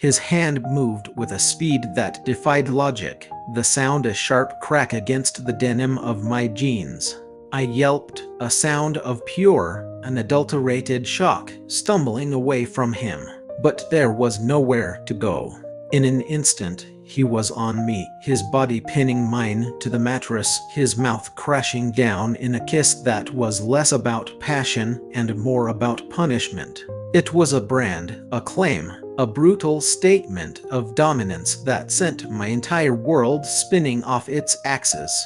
His hand moved with a speed that defied logic, the sound a sharp crack against the denim of my jeans. I yelped, a sound of pure, unadulterated shock, stumbling away from him. But there was nowhere to go. In an instant, he was on me, his body pinning mine to the mattress, his mouth crashing down in a kiss that was less about passion and more about punishment. It was a brand, a claim, a brutal statement of dominance that sent my entire world spinning off its axis.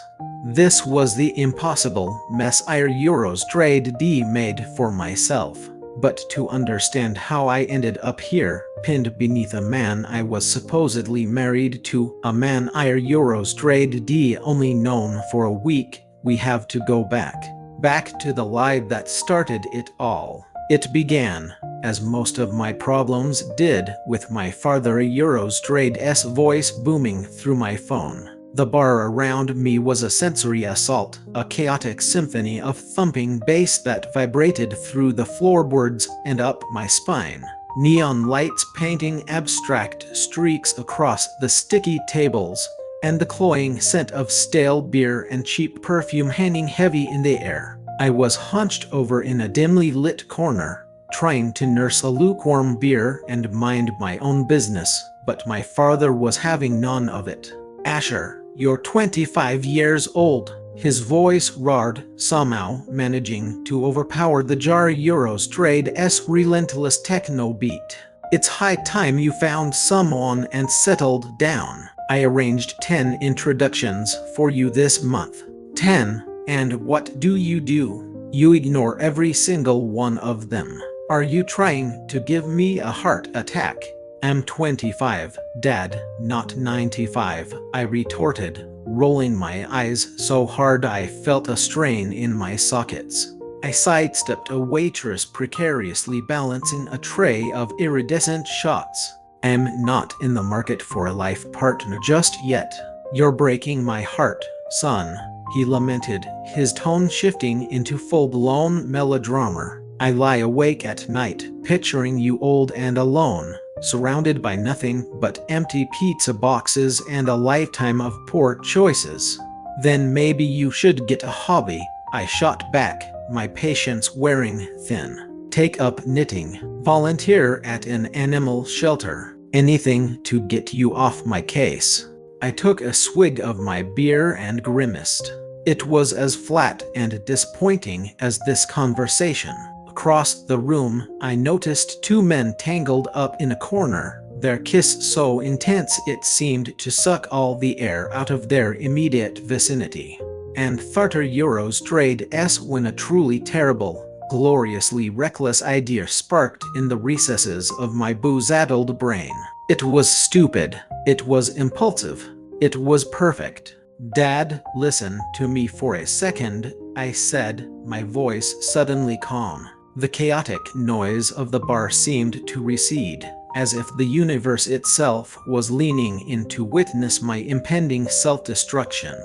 This was the impossible mess I made for myself. But to understand how I ended up here, pinned beneath a man I was supposedly married to, a man I only known for a week, we have to go back to the lie that started it all. It began, as most of my problems did, with my father Eurostrade's voice booming through my phone. The bar around me was a sensory assault, a chaotic symphony of thumping bass that vibrated through the floorboards and up my spine. Neon lights painting abstract streaks across the sticky tables, and the cloying scent of stale beer and cheap perfume hanging heavy in the air. I was hunched over in a dimly lit corner, trying to nurse a lukewarm beer and mind my own business, but my father was having none of it. "Asher, you're 25 years old," his voice roared, somehow managing to overpower the jar Eurostrade's relentless techno beat. "It's high time you found someone and settled down. I arranged 10 introductions for you this month. 10, and what do? You ignore every single one of them. Are you trying to give me a heart attack?" "I'm 25, Dad, not 95, I retorted, rolling my eyes so hard I felt a strain in my sockets. I sidestepped a waitress precariously balancing a tray of iridescent shots. "I'm not in the market for a life partner just yet. You're breaking my heart, son," he lamented, his tone shifting into full-blown melodrama. "I lie awake at night, picturing you old and alone, surrounded by nothing but empty pizza boxes and a lifetime of poor choices." "Then maybe you should get a hobby," I shot back, my patience wearing thin. "Take up knitting, volunteer at an animal shelter, anything to get you off my case." I took a swig of my beer and grimaced. It was as flat and disappointing as this conversation. Across the room, I noticed two men tangled up in a corner, their kiss so intense it seemed to suck all the air out of their immediate vicinity. And Thartar Eurostrade's when a truly terrible, gloriously reckless idea sparked in the recesses of my booze-addled brain. It was stupid. It was impulsive. It was perfect. "Dad, listen to me for a second," I said, my voice suddenly calm. The chaotic noise of the bar seemed to recede, as if the universe itself was leaning in to witness my impending self-destruction.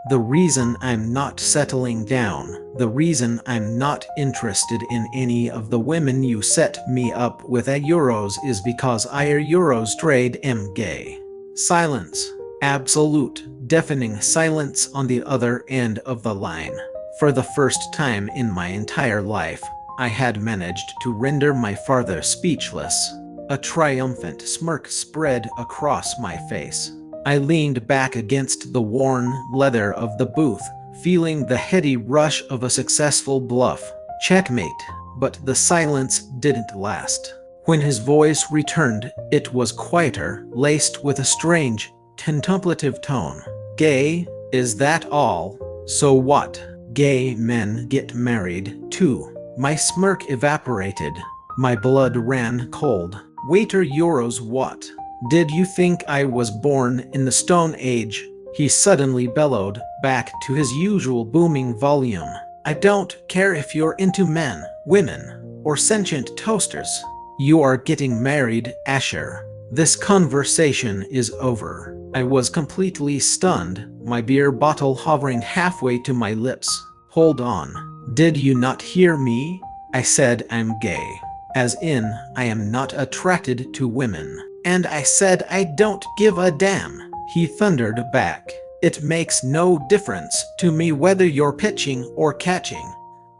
"The reason I'm not settling down, the reason I'm not interested in any of the women you set me up with at Euros is because Eurostrade am gay." Silence. Absolute, deafening silence on the other end of the line. For the first time in my entire life, I had managed to render my father speechless. A triumphant smirk spread across my face. I leaned back against the worn leather of the booth, feeling the heady rush of a successful bluff. Checkmate. But the silence didn't last. When his voice returned, it was quieter, laced with a strange, contemplative tone. "Gay? Is that all? So what? Gay men get married, too." My smirk evaporated. My blood ran cold. "Waiter Euros what? Did you think I was born in the Stone Age?" He suddenly bellowed, back to his usual booming volume. "I don't care if you're into men, women, or sentient toasters. You are getting married, Asher. This conversation is over." I was completely stunned, my beer bottle hovering halfway to my lips. "Hold on. Did you not hear me? I said I'm gay. As in, I am not attracted to women. And I said I don't give a damn. He thundered back. It makes no difference to me whether you're pitching or catching.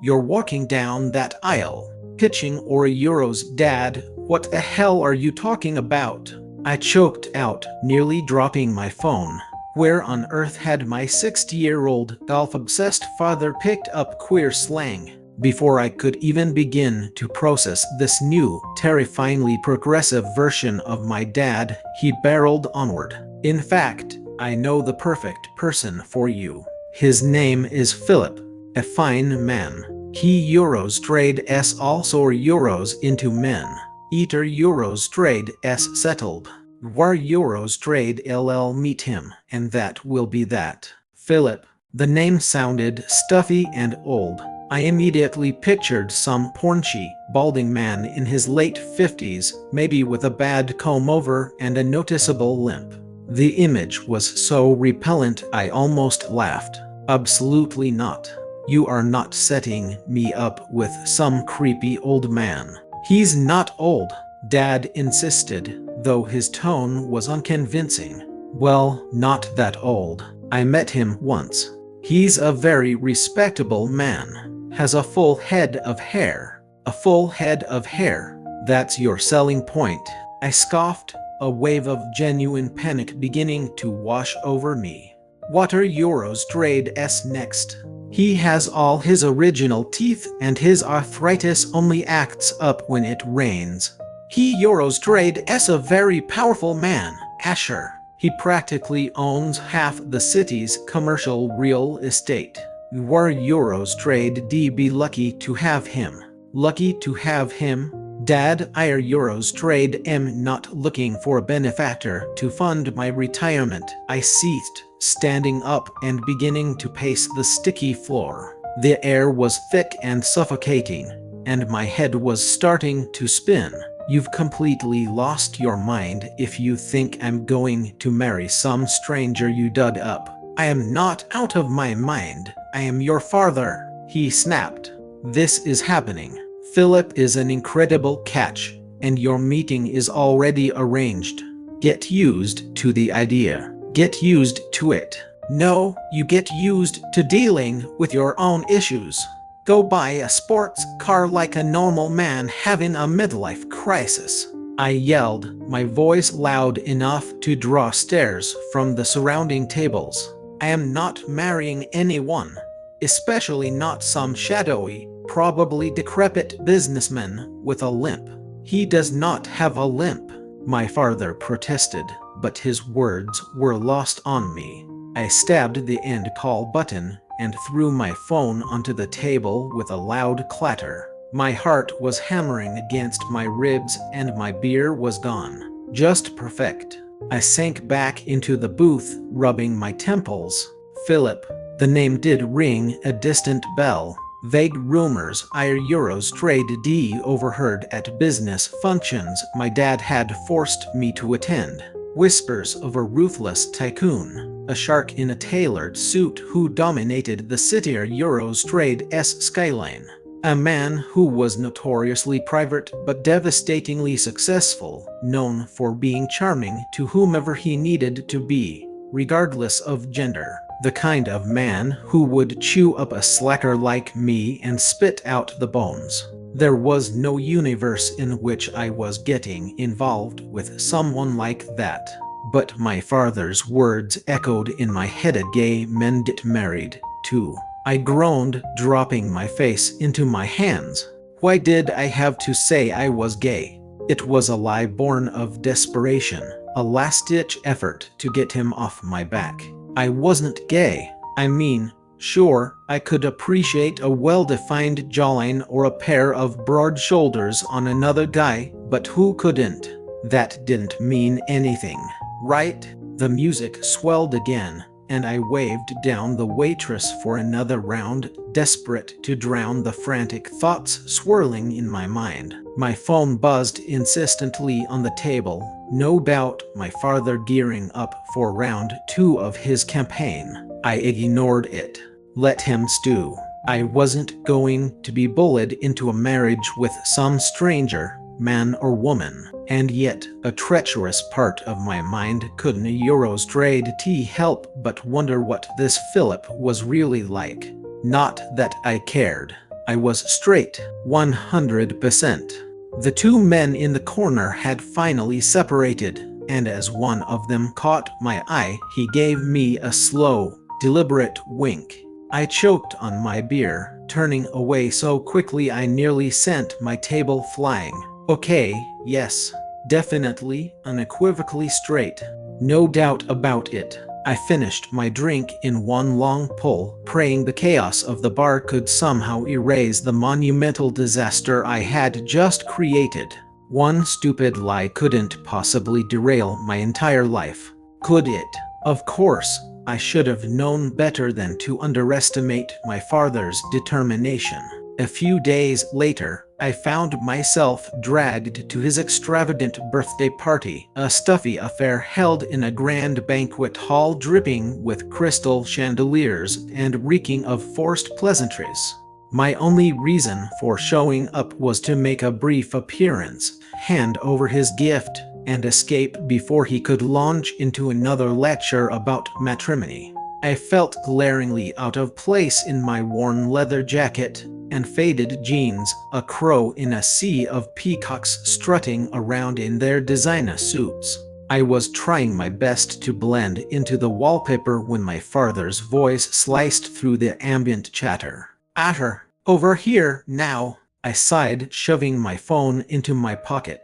You're walking down that aisle. Pitching or Euros, Dad, what the hell are you talking about? I choked out, nearly dropping my phone. Where on earth had my 60-year-old golf-obsessed father picked up queer slang? Before I could even begin to process this new, terrifyingly progressive version of my dad, he barreled onward. In fact, I know the perfect person for you. His name is Philip, a fine man. He Euros trade s also Euros into men. Eater Euros trade s settled. War Euros trade ll meet him, and that will be that. Philip. The name sounded stuffy and old. I immediately pictured some paunchy, balding man in his late 50s, maybe with a bad comb-over and a noticeable limp. The image was so repellent I almost laughed. Absolutely not. You are not setting me up with some creepy old man. He's not old, Dad insisted, though his tone was unconvincing. Well, not that old. I met him once. He's a very respectable man. Has a full head of hair. A full head of hair. That's your selling point. I scoffed, a wave of genuine panic beginning to wash over me. What are Euros trade s next? He has all his original teeth and his arthritis only acts up when it rains. He Euros trade s a very powerful man, Asher. He practically owns half the city's commercial real estate. War Euros trade d be lucky to have him. Lucky to have him? Dad, IR Euros trade am not looking for a benefactor to fund my retirement. I ceased, standing up and beginning to pace the sticky floor. The air was thick and suffocating, and my head was starting to spin. You've completely lost your mind if you think I'm going to marry some stranger you dug up. I am not out of my mind. I am your father, he snapped. This is happening. Philip is an incredible catch, and your meeting is already arranged. Get used to the idea. Get used to it. No, you get used to dealing with your own issues. Go buy a sports car like a normal man having a midlife crisis. I yelled, my voice loud enough to draw stares from the surrounding tables. I am not marrying anyone, especially not some shadowy, probably decrepit businessman with a limp. He does not have a limp, my father protested, but his words were lost on me. I stabbed the end call button and threw my phone onto the table with a loud clatter. My heart was hammering against my ribs and my beer was gone. Just perfect. I sank back into the booth, rubbing my temples. Philip. The name did ring a distant bell. Vague rumors IR Euros trade D overheard at business functions my dad had forced me to attend. Whispers of a ruthless tycoon, a shark in a tailored suit who dominated the city Euros trade s skyline. A man who was notoriously private but devastatingly successful, known for being charming to whomever he needed to be, regardless of gender. The kind of man who would chew up a slacker like me and spit out the bones. There was no universe in which I was getting involved with someone like that. But my father's words echoed in my head. A gay men get married, too. I groaned, dropping my face into my hands. Why did I have to say I was gay? It was a lie born of desperation, a last-ditch effort to get him off my back. I wasn't gay. I mean, sure, I could appreciate a well-defined jawline or a pair of broad shoulders on another guy, but who couldn't? That didn't mean anything, right? The music swelled again, and I waved down the waitress for another round, desperate to drown the frantic thoughts swirling in my mind. My phone buzzed insistently on the table. No doubt my father gearing up for round 2 of his campaign. I ignored it. Let him stew. I wasn't going to be bullied into a marriage with some stranger, man or woman. And yet, a treacherous part of my mind couldn't Eurostrade help but wonder what this Philip was really like. Not that I cared. I was straight, 100%. The two men in the corner had finally separated, and as one of them caught my eye, he gave me a slow, deliberate wink. I choked on my beer, turning away so quickly I nearly sent my table flying. Okay, yes, definitely, unequivocally straight. No doubt about it. I finished my drink in one long pull, praying the chaos of the bar could somehow erase the monumental disaster I had just created. One stupid lie couldn't possibly derail my entire life, could it? Of course, I should have known better than to underestimate my father's determination. A few days later, I found myself dragged to his extravagant birthday party, a stuffy affair held in a grand banquet hall dripping with crystal chandeliers and reeking of forced pleasantries. My only reason for showing up was to make a brief appearance, hand over his gift, and escape before he could launch into another lecture about matrimony. I felt glaringly out of place in my worn leather jacket and faded jeans, a crow in a sea of peacocks strutting around in their designer suits. I was trying my best to blend into the wallpaper when my father's voice sliced through the ambient chatter. "Atter, over here, now," I sighed, shoving my phone into my pocket.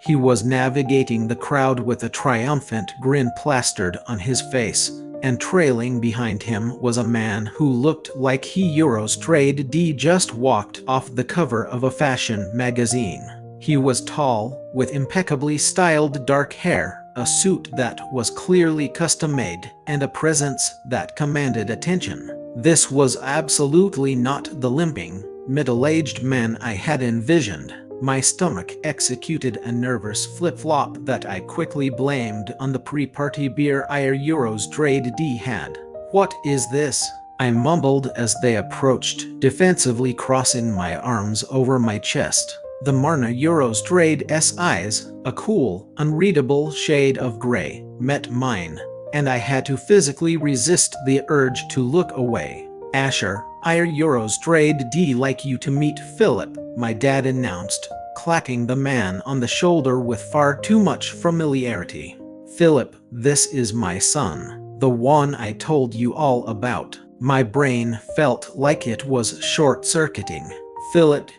He was navigating the crowd with a triumphant grin plastered on his face, and trailing behind him was a man who looked like he Eurostrade just walked off the cover of a fashion magazine. He was tall, with impeccably styled dark hair, a suit that was clearly custom-made, and a presence that commanded attention. This was absolutely not the limping, middle-aged man I had envisioned. My stomach executed a nervous flip-flop that I quickly blamed on the pre-party beer Eurostrade had. "What is this?" I mumbled as they approached, defensively crossing my arms over my chest. The Marna Eurostrade's eyes, a cool, unreadable shade of gray, met mine, and I had to physically resist the urge to look away. "Asher, Eurostrade like you to meet Philip," my dad announced, clacking the man on the shoulder with far too much familiarity. "Philip, this is my son, the one I told you all about." My brain felt like it was short-circuiting. Philip,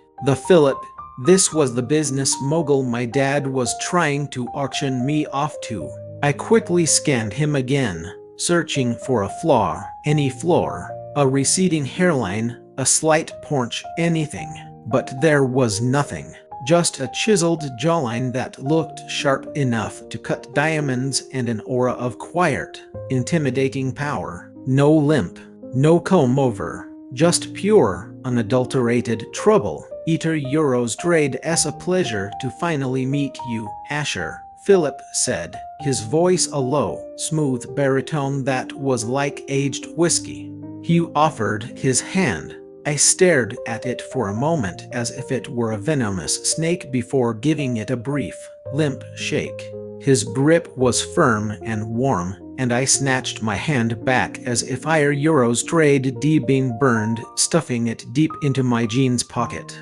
this was the business mogul my dad was trying to auction me off to. I quickly scanned him again, searching for a flaw, any flaw. A receding hairline, a slight paunch, anything. But there was nothing. Just a chiseled jawline that looked sharp enough to cut diamonds and an aura of quiet, intimidating power. No limp, no comb-over, just pure, unadulterated trouble. "Eater Eurostrade's a pleasure to finally meet you, Asher," Philip said, his voice a low, smooth baritone that was like aged whiskey. He offered his hand. I stared at it for a moment as if it were a venomous snake before giving it a brief, limp shake. His grip was firm and warm, and I snatched my hand back as if Eurostrade been burned, stuffing it deep into my jeans pocket.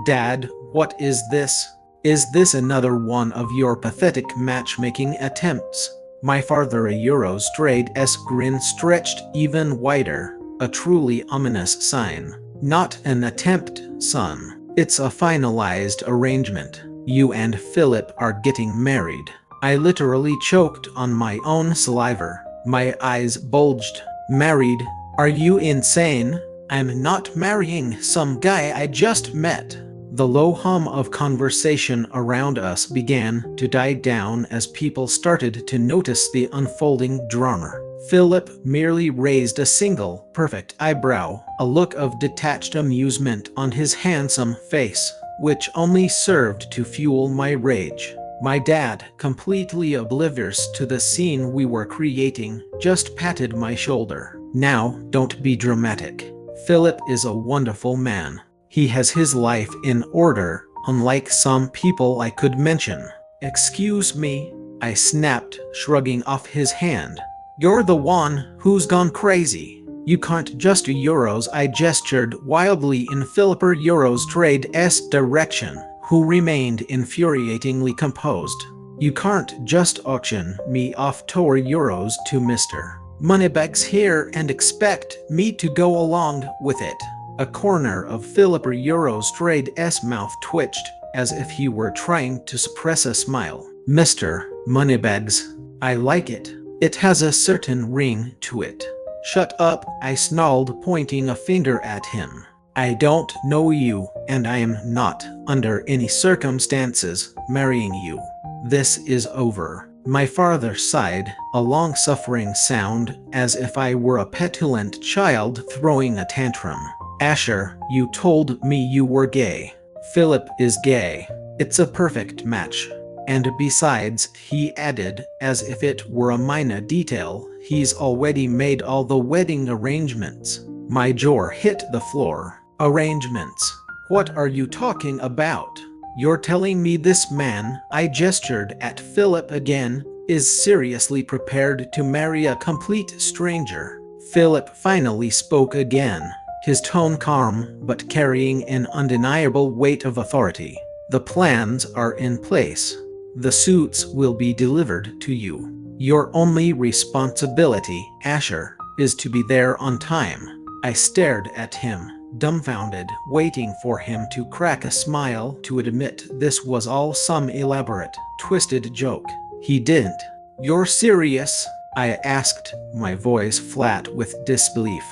"Dad, what is this? Is this another one of your pathetic matchmaking attempts?" My father Eurostrade's grin stretched even wider. A truly ominous sign. "Not an attempt, son. It's a finalized arrangement. You and Philip are getting married." I literally choked on my own saliva. My eyes bulged. "Married? Are you insane? I'm not marrying some guy I just met." The low hum of conversation around us began to die down as people started to notice the unfolding drama. Philip merely raised a single, perfect eyebrow, a look of detached amusement on his handsome face, which only served to fuel my rage. My dad, completely oblivious to the scene we were creating, just patted my shoulder. "Now, don't be dramatic. Philip is a wonderful man. He has his life in order, unlike some people I could mention. Excuse me, I snapped, shrugging off his hand. You're the one who's gone crazy. You can't just do euros. I gestured wildly in Philipper Eurostrade's direction, who remained infuriatingly composed. You can't just auction me off Tor euros to Mr. Moneybags here and expect me to go along with it. A corner of Philipper Eurostrade's mouth twitched, as if he were trying to suppress a smile. Mr. Moneybags, I like it. It has a certain ring to it. Shut up, I snarled, pointing a finger at him. I don't know you, and I am not, under any circumstances, marrying you. This is over. My father sighed, a long-suffering sound, as if I were a petulant child throwing a tantrum. Asher, you told me you were gay. Philip is gay. It's a perfect match. And besides, he added, as if it were a minor detail, he's already made all the wedding arrangements. My jaw hit the floor. Arrangements? What are you talking about? You're telling me this man, I gestured at Philip again, is seriously prepared to marry a complete stranger? Philip finally spoke again, his tone calm but carrying an undeniable weight of authority. The plans are in place. The suits will be delivered to you. Your only responsibility, Asher, is to be there on time. I stared at him, dumbfounded, waiting for him to crack a smile to admit this was all some elaborate, twisted joke. He didn't. You're serious? I asked, my voice flat with disbelief.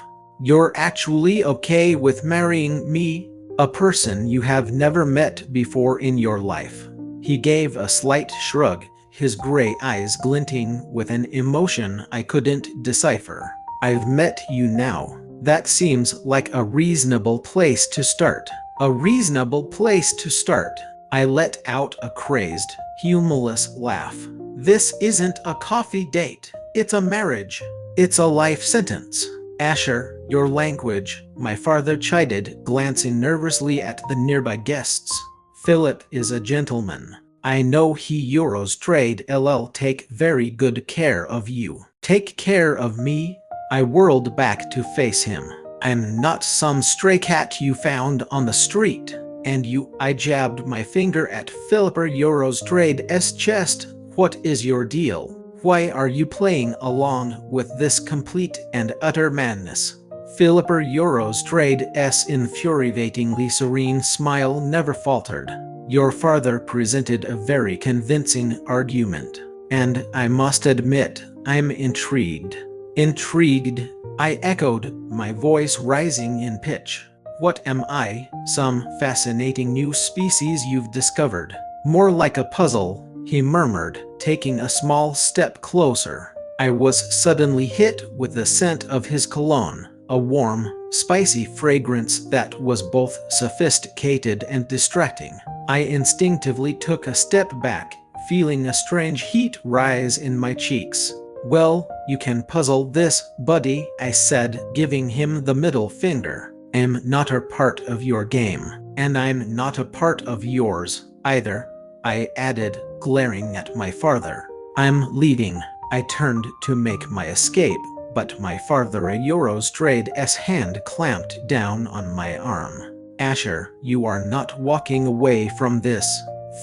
You're actually okay with marrying me? A person you have never met before in your life? He gave a slight shrug, his gray eyes glinting with an emotion I couldn't decipher. I've met you now. That seems like a reasonable place to start. A reasonable place to start. I let out a crazed, humorless laugh. This isn't a coffee date. It's a marriage. It's a life sentence. Asher, your language, my father chided, glancing nervously at the nearby guests. Philip is a gentleman. I know he Eurostrade LL take very good care of you. Take care of me? I whirled back to face him. I'm not some stray cat you found on the street. And you, I jabbed my finger at Philipper Eurostrade's chest. What is your deal? Why are you playing along with this complete and utter madness? Philipper Eurostrade's infuriatingly serene smile never faltered. Your father presented a very convincing argument, and I must admit, I'm intrigued. Intrigued? I echoed, my voice rising in pitch. What am I? Some fascinating new species you've discovered? More like a puzzle, he murmured, taking a small step closer. I was suddenly hit with the scent of his cologne, a warm, spicy fragrance that was both sophisticated and distracting. I instinctively took a step back, feeling a strange heat rise in my cheeks. Well, you can puzzle this, buddy, I said, giving him the middle finger. I'm not a part of your game, and I'm not a part of yours, either, I added, glaring at my father. I'm leaving. I turned to make my escape, but my father Eurostrade's hand clamped down on my arm. Asher, you are not walking away from this.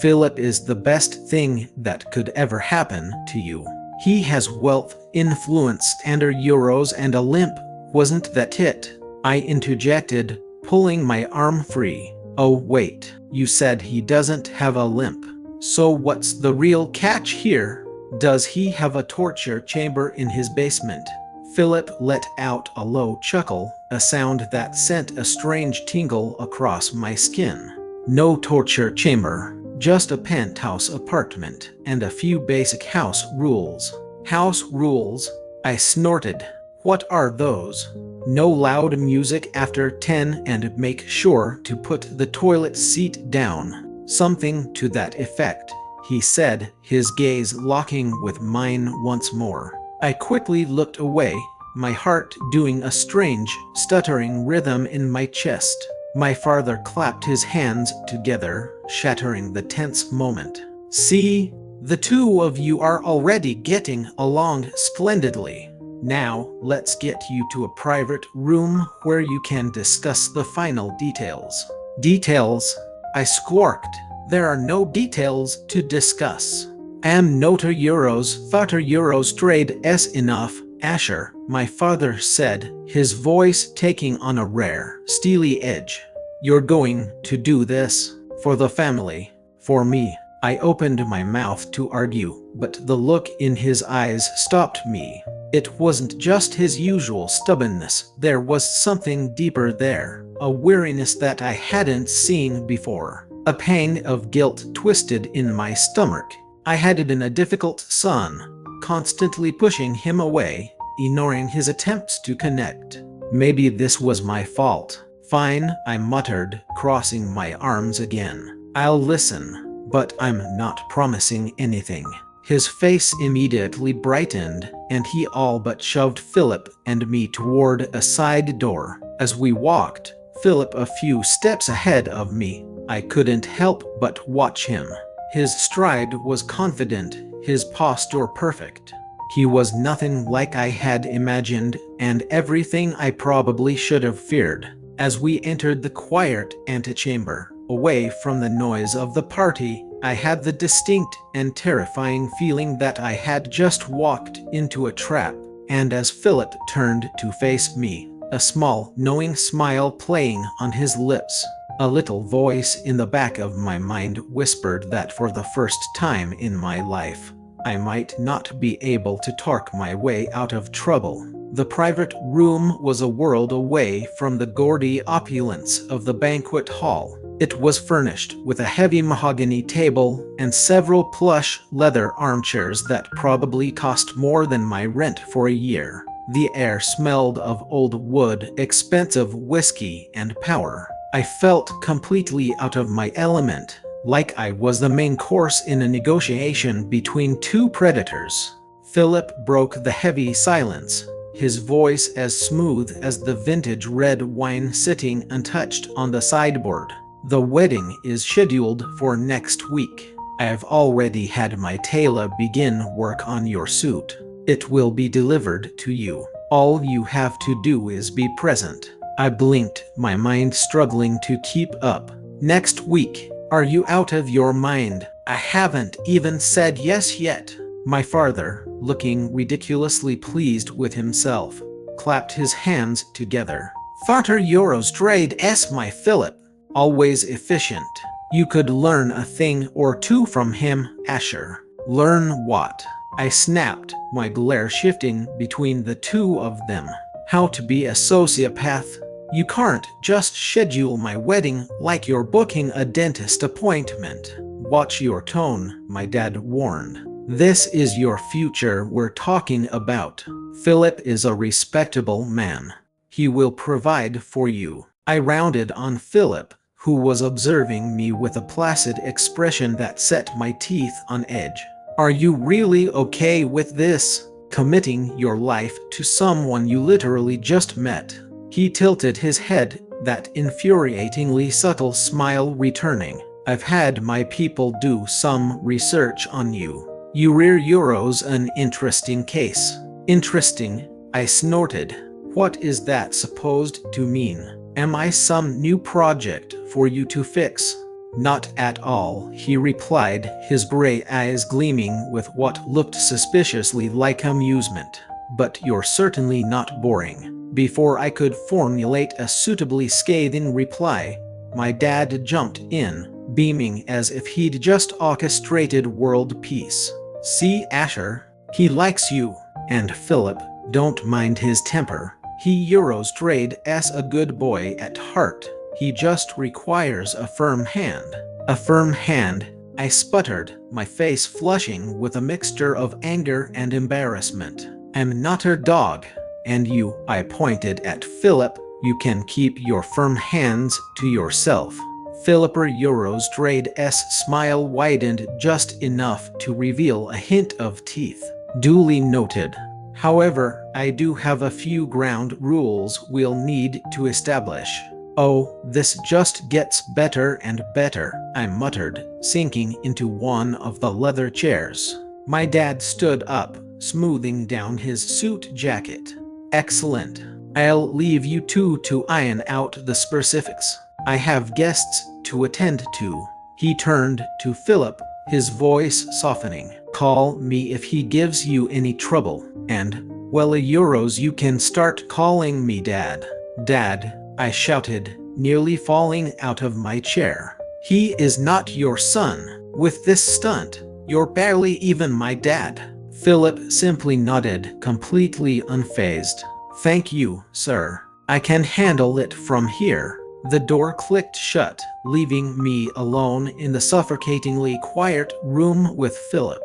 Philip is the best thing that could ever happen to you. He has wealth, influence, and euros and a limp. Wasn't that it? I interjected, pulling my arm free. Oh wait, you said he doesn't have a limp. So what's the real catch here? Does he have a torture chamber in his basement? Philip let out a low chuckle, a sound that sent a strange tingle across my skin. No torture chamber, just a penthouse apartment and a few basic house rules. House rules? I snorted. What are those? No loud music after 10 and make sure to put the toilet seat down. Something to that effect, he said, his gaze locking with mine once more. I quickly looked away, my heart doing a strange, stuttering rhythm in my chest. My father clapped his hands together, shattering the tense moment. See, The two of you are already getting along splendidly. Now, let's get you to a private room where you can discuss the final details. Details? I squawked. There are no details to discuss. Am noter euros vater euros trade s enough, Asher, my father said, his voice taking on a rare, steely edge. You're going to do this for the family, for me. I opened my mouth to argue, but the look in his eyes stopped me. It wasn't just his usual stubbornness, there was something deeper there, a weariness that I hadn't seen before. A pain of guilt twisted in my stomach. I had been a difficult son, constantly pushing him away, ignoring his attempts to connect. Maybe this was my fault. Fine, I muttered, crossing my arms again. I'll listen, but I'm not promising anything. His face immediately brightened, and he all but shoved Philip and me toward a side door. As we walked, Philip a few steps ahead of me, I couldn't help but watch him. His stride was confident, his posture perfect. He was nothing like I had imagined, and everything I probably should have feared. As we entered the quiet antechamber, away from the noise of the party, I had the distinct and terrifying feeling that I had just walked into a trap. And as Philip turned to face me, a small, knowing smile playing on his lips, a little voice in the back of my mind whispered that for the first time in my life, I might not be able to talk my way out of trouble. The private room was a world away from the gaudy opulence of the banquet hall. It was furnished with a heavy mahogany table and several plush leather armchairs that probably cost more than my rent for a year. The air smelled of old wood, expensive whiskey, and power. I felt completely out of my element, like I was the main course in a negotiation between two predators. Philip broke the heavy silence, his voice as smooth as the vintage red wine sitting untouched on the sideboard. The wedding is scheduled for next week. I've already had my tailor begin work on your suit. It will be delivered to you. All you have to do is be present. I blinked, my mind struggling to keep up. Next week. Are you out of your mind? I haven't even said yes yet. My father, looking ridiculously pleased with himself, clapped his hands together. Vater euros trade s my Philip. Always efficient. You could learn a thing or two from him, Asher. Learn what? I snapped, my glare shifting between the two of them. How to be a sociopath? You can't just schedule my wedding like you're booking a dentist appointment. Watch your tone, my dad warned. This is your future we're talking about. Philip is a respectable man. He will provide for you. I rounded on Philip, who was observing me with a placid expression that set my teeth on edge. Are you really okay with this? Committing your life to someone you literally just met? He tilted his head, that infuriatingly subtle smile returning. I've had my people do some research on you. You rear euros an interesting case. Interesting, I snorted. What is that supposed to mean? Am I some new project for you to fix? Not at all, he replied, his gray eyes gleaming with what looked suspiciously like amusement. But you're certainly not boring. Before I could formulate a suitably scathing reply, my dad jumped in, beaming as if he'd just orchestrated world peace. See, Asher, he likes you. And Philip, don't mind his temper. He euros trade as a good boy at heart. He just requires a firm hand. A firm hand, I sputtered, my face flushing with a mixture of anger and embarrassment. I'm not her dog. And you, I pointed at Philip, you can keep your firm hands to yourself. Philip euros trade s smile widened just enough to reveal a hint of teeth. Duly noted. However, I do have a few ground rules we'll need to establish. "Oh, this just gets better and better," I muttered, sinking into one of the leather chairs. My dad stood up, smoothing down his suit jacket. "Excellent. I'll leave you two to iron out the specifics. I have guests to attend to." He turned to Philip, his voice softening. "Call me if he gives you any trouble, and, well, euros, you can start calling me Dad." "Dad," I shouted, nearly falling out of my chair. "He is not your son. With this stunt, you're barely even my dad." Philip simply nodded, completely unfazed. "Thank you, sir. I can handle it from here." The door clicked shut, leaving me alone in the suffocatingly quiet room with Philip.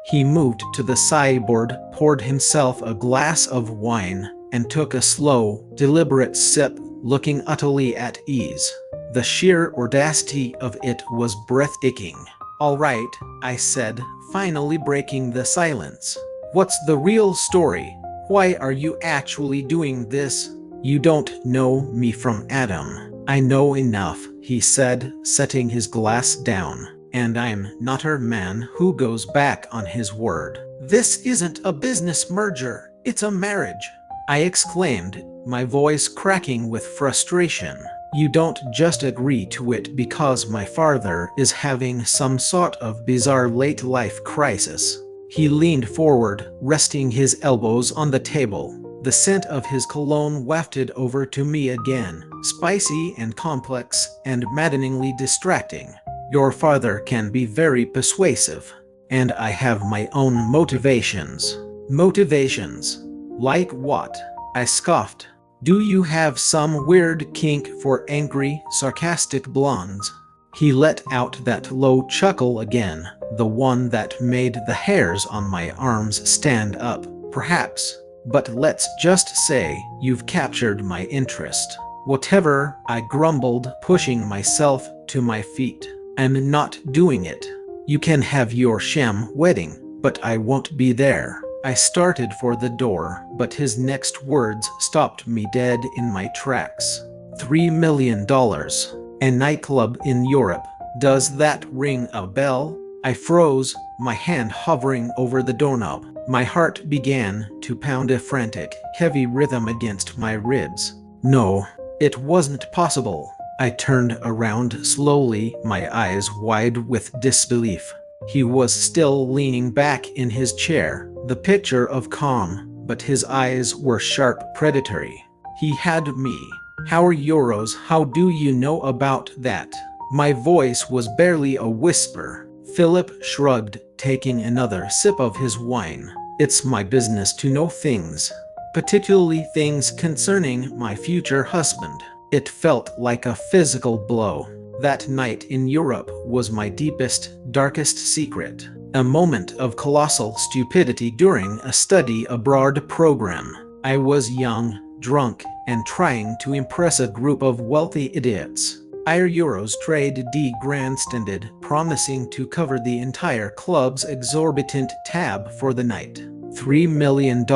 He moved to the sideboard, poured himself a glass of wine, and took a slow, deliberate sip, looking utterly at ease. The sheer audacity of it was breathtaking. "All right," I said, finally breaking the silence. "What's the real story? Why are you actually doing this?" "You don't know me from Adam." "I know enough," he said, setting his glass down. "And I'm not a man who goes back on his word." "This isn't a business merger, it's a marriage," I exclaimed, my voice cracking with frustration. "You don't just agree to it because my father is having some sort of bizarre late-life crisis." He leaned forward, resting his elbows on the table. The scent of his cologne wafted over to me again, spicy and complex and maddeningly distracting. "Your father can be very persuasive, and I have my own motivations." "Motivations? Like what?" I scoffed. "Do you have some weird kink for angry, sarcastic blondes?" He let out that low chuckle again, the one that made the hairs on my arms stand up. "Perhaps. But let's just say you've captured my interest." "Whatever," I grumbled, pushing myself to my feet. "I'm not doing it. You can have your sham wedding, but I won't be there." I started for the door, but his next words stopped me dead in my tracks. $3 million. A nightclub in Europe. Does that ring a bell? I froze, my hand hovering over the doorknob. My heart began to pound a frantic, heavy rhythm against my ribs. No, it wasn't possible. I turned around slowly, my eyes wide with disbelief. He was still leaning back in his chair, the picture of calm, but his eyes were sharp, predatory. He had me. "How are euros? How do you know about that?" My voice was barely a whisper. Philip shrugged, taking another sip of his wine. "It's my business to know things, particularly things concerning my future husband." It felt like a physical blow. That night in Europe was my deepest, darkest secret. A moment of colossal stupidity during a study abroad program. I was young, drunk, and trying to impress a group of wealthy idiots. Euros Trade D grandstanded, promising to cover the entire club's exorbitant tab for the night. $3 million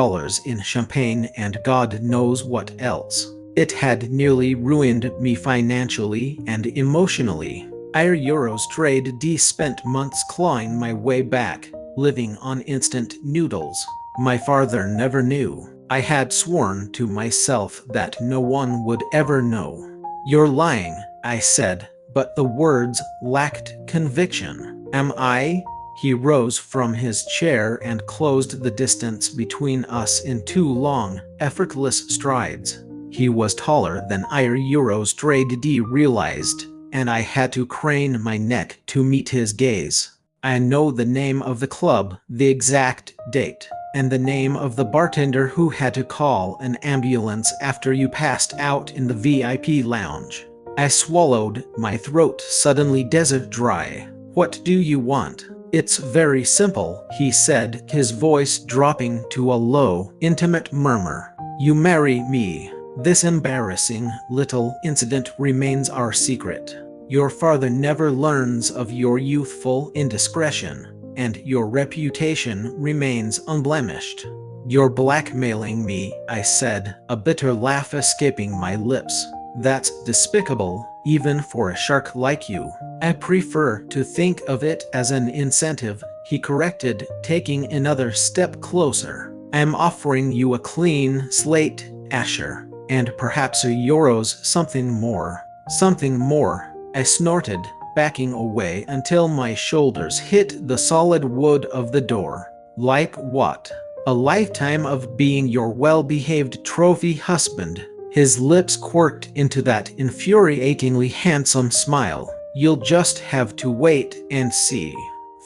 in champagne and God knows what else. It had nearly ruined me financially and emotionally. Euros Trade D spent months clawing my way back, living on instant noodles. My father never knew. I had sworn to myself that no one would ever know. "You're lying," I said, but the words lacked conviction. "Am I?" He rose from his chair and closed the distance between us in two long, effortless strides. He was taller than Euros Trade D realized, and I had to crane my neck to meet his gaze. "I know the name of the club, the exact date, and the name of the bartender who had to call an ambulance after you passed out in the VIP lounge." I swallowed, my throat suddenly desert dry. "What do you want?" "It's very simple," he said, his voice dropping to a low, intimate murmur. "You marry me. This embarrassing little incident remains our secret. Your father never learns of your youthful indiscretion, and your reputation remains unblemished." "You're blackmailing me," I said, a bitter laugh escaping my lips. That's despicable, even for a shark like you. I prefer to think of it as an incentive, he corrected, taking another step closer. I'm offering you a clean slate, Asher, and perhaps €1, something more. Something more, I snorted, backing away until my shoulders hit the solid wood of the door. Like what? A lifetime of being your well-behaved trophy husband. His lips quirked into that infuriatingly handsome smile. You'll just have to wait and see.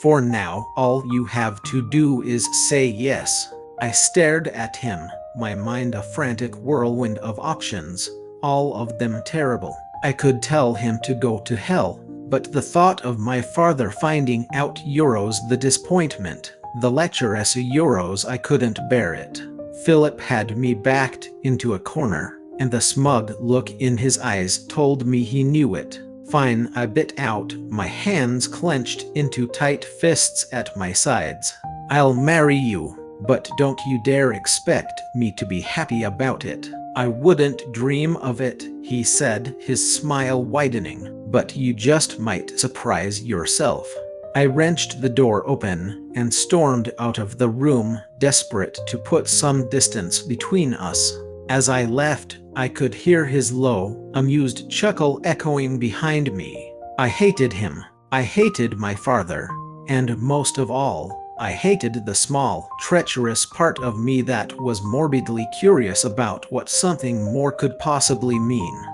For now, all you have to do is say yes. I stared at him, my mind a frantic whirlwind of options, all of them terrible. I could tell him to go to hell, but the thought of my father finding out the disappointment, the lecherous I couldn't bear it. Philip had me backed into a corner, and the smug look in his eyes told me he knew it. Fine, I bit out, my hands clenched into tight fists at my sides. I'll marry you, but don't you dare expect me to be happy about it. I wouldn't dream of it, he said, his smile widening, but you just might surprise yourself. I wrenched the door open and stormed out of the room, desperate to put some distance between us. As I left, I could hear his low, amused chuckle echoing behind me. I hated him. I hated my father. And most of all, I hated the small, treacherous part of me that was morbidly curious about what something more could possibly mean.